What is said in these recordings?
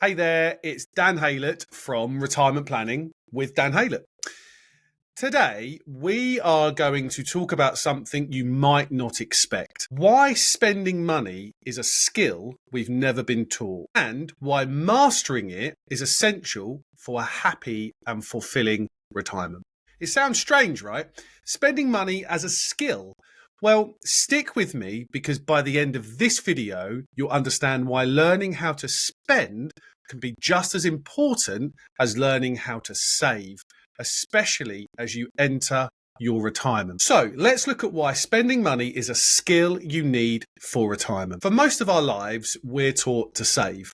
Hey there, it's Dan Haylett from Retirement Planning with Dan Haylett. Today, we are going to talk about something you might not expect. Why spending money is a skill we've never been taught, and why mastering it is essential for a happy and fulfilling retirement. It sounds strange, right? Spending money as a skill. Well, stick with me because by the end of this video, you'll understand why learning how to spend can be just as important as learning how to save, especially as you enter your retirement. So let's look at why spending money is a skill you need for retirement. For most of our lives, we're taught to save.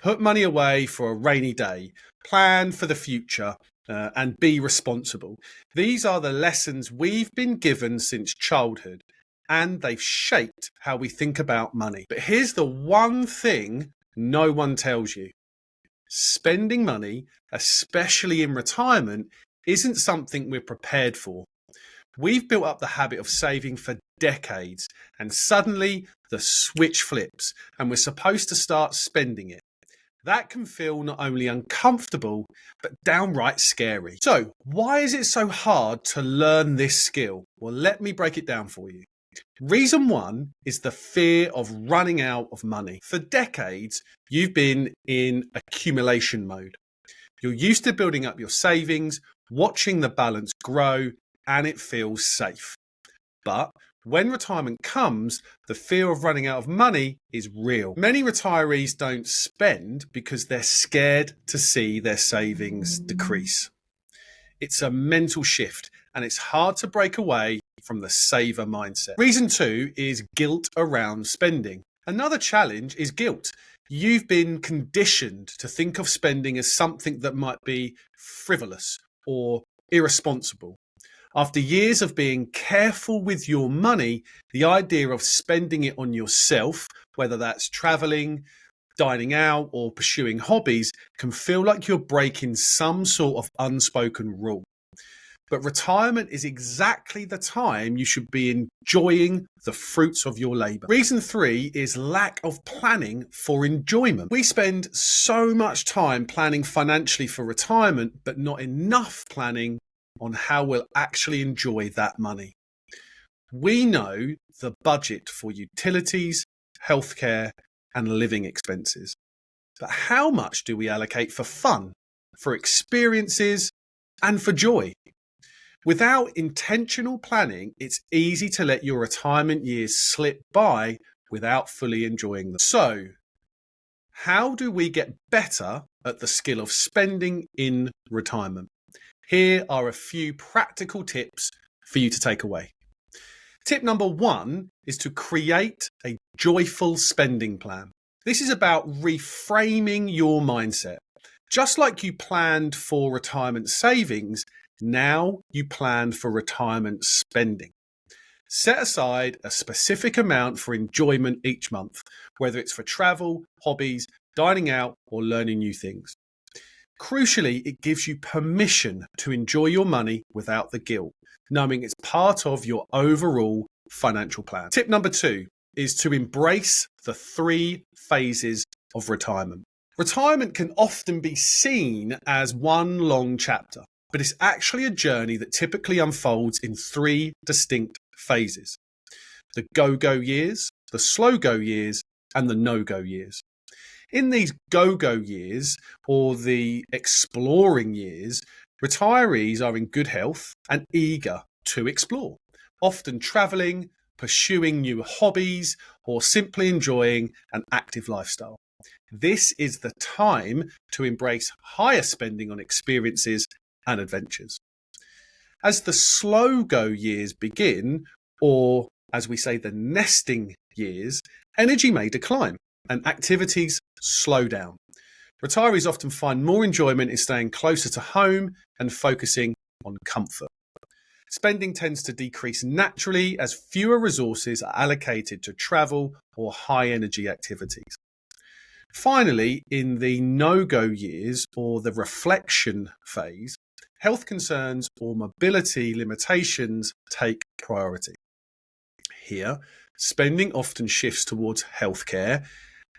Put money away for a rainy day, plan for the future, and be responsible. These are the lessons we've been given since childhood, and they've shaped how we think about money. But here's the one thing no one tells you. Spending money, especially in retirement, isn't something we're prepared for. We've built up the habit of saving for decades, and suddenly the switch flips, and we're supposed to start spending it. That can feel not only uncomfortable, but downright scary. So, why is it so hard to learn this skill? Well, let me break it down for you. Reason one is the fear of running out of money. For decades, you've been in accumulation mode. You're used to building up your savings, watching the balance grow, and it feels safe. But when retirement comes, the fear of running out of money is real. Many retirees don't spend because they're scared to see their savings decrease. It's a mental shift, and it's hard to break away from the saver mindset. Reason two is guilt around spending. Another challenge is guilt. You've been conditioned to think of spending as something that might be frivolous or irresponsible. After years of being careful with your money, the idea of spending it on yourself, whether that's traveling, dining out, or pursuing hobbies, can feel like you're breaking some sort of unspoken rule. But retirement is exactly the time you should be enjoying the fruits of your labor. Reason three is lack of planning for enjoyment. We spend so much time planning financially for retirement, but not enough planning on how we'll actually enjoy that money. We know the budget for utilities, healthcare, and living expenses. But how much do we allocate for fun, for experiences, and for joy? Without intentional planning, it's easy to let your retirement years slip by without fully enjoying them. So, how do we get better at the skill of spending in retirement? Here are a few practical tips for you to take away. Tip number one is to create a joyful spending plan. This is about reframing your mindset. Just like you planned for retirement savings, now you plan for retirement spending. Set aside a specific amount for enjoyment each month, whether it's for travel, hobbies, dining out, or learning new things. Crucially, it gives you permission to enjoy your money without the guilt, knowing it's part of your overall financial plan. Tip number two is to embrace the 3 phases of retirement. Retirement can often be seen as one long chapter, but it's actually a journey that typically unfolds in 3 distinct phases: the go-go years, the slow-go years, and the no-go years. In these go-go years, or the exploring years, retirees are in good health and eager to explore, often traveling, pursuing new hobbies, or simply enjoying an active lifestyle. This is the time to embrace higher spending on experiences and adventures. As the slow-go years begin, or as we say, the nesting years, energy may decline and activities slow down. Retirees often find more enjoyment in staying closer to home and focusing on comfort. Spending tends to decrease naturally as fewer resources are allocated to travel or high energy activities. Finally, in the no-go years or the reflection phase, health concerns or mobility limitations take priority. Here, spending often shifts towards healthcare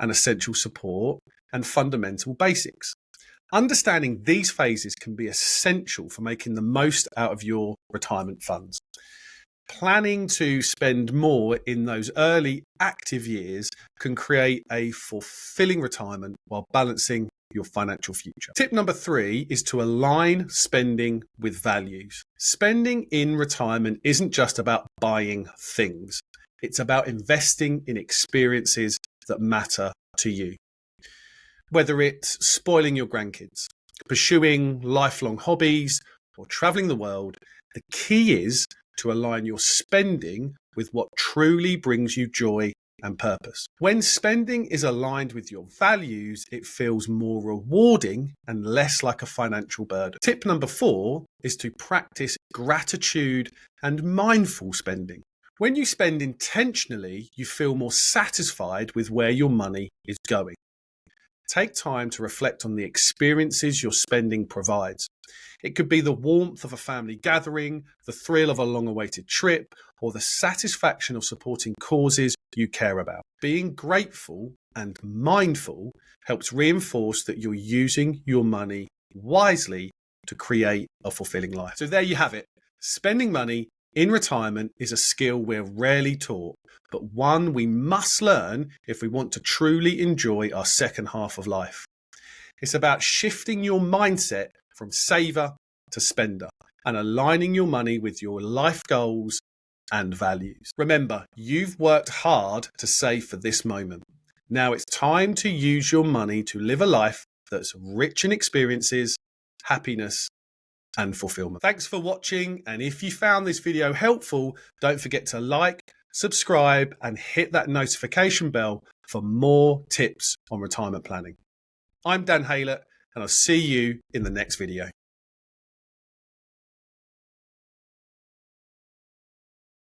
and essential support, and fundamental basics. Understanding these phases can be essential for making the most out of your retirement funds. Planning to spend more in those early active years can create a fulfilling retirement while balancing your financial future. Tip number 3 is to align spending with values. Spending in retirement isn't just about buying things. It's about investing in experiences that matter to you. Whether it's spoiling your grandkids, pursuing lifelong hobbies, or traveling the world, the key is to align your spending with what truly brings you joy and purpose. When spending is aligned with your values, it feels more rewarding and less like a financial burden. Tip number 4 is to practice gratitude and mindful spending. When you spend intentionally, you feel more satisfied with where your money is going. Take time to reflect on the experiences your spending provides. It could be the warmth of a family gathering, the thrill of a long-awaited trip, or the satisfaction of supporting causes you care about. Being grateful and mindful helps reinforce that you're using your money wisely to create a fulfilling life. So there you have it. Spending money in retirement is a skill we're rarely taught, but one we must learn if we want to truly enjoy our second half of life. It's about shifting your mindset from saver to spender and aligning your money with your life goals and values. Remember, you've worked hard to save for this moment. Now it's time to use your money to live a life that's rich in experiences, happiness, and fulfillment. Thanks for watching, and if you found this video helpful, don't forget to like, subscribe, and hit that notification bell for more tips on retirement planning. I'm Dan Haylett, and I'll see you in the next video.